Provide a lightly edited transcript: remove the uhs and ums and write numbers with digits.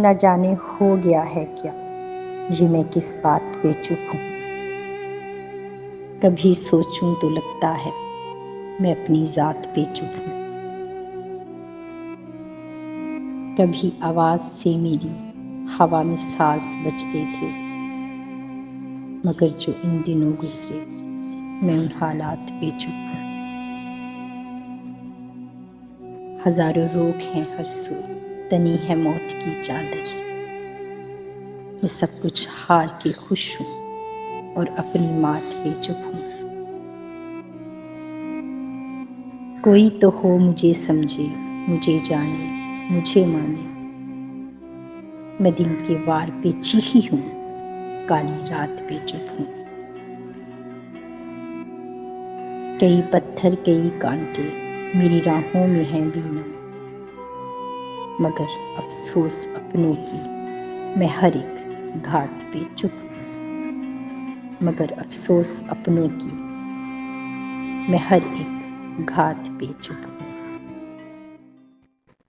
न जाने हो गया है क्या, ये मैं किस बात पे चुप हूँ। कभी सोचूं तो लगता है मैं अपनी जात पे चुप हूँ। कभी आवाज से मेरी हवा में साज बजते थे, मगर जो इन दिनों गुजरे मैं उन हालात पे चुप हूँ। हजारों रोग हैं हर सू, तनी है मौत की चादर। मैं सब कुछ हार के खुश हूँ और अपनी मात पे चुप हूँ। कोई तो हो मुझे समझे, मुझे जाने, मुझे माने। मैं दिन के वार पे चीखी हूँ, काली रात पे चुप हूँ। कई पत्थर कई कांटे मेरी राहों में हैं बीना, मगर अफसोस अपनों की मैं हर एक घात पे चुप हूँ। मगर अफसोस अपनों की मैं हर एक घात पे चुप हूँ।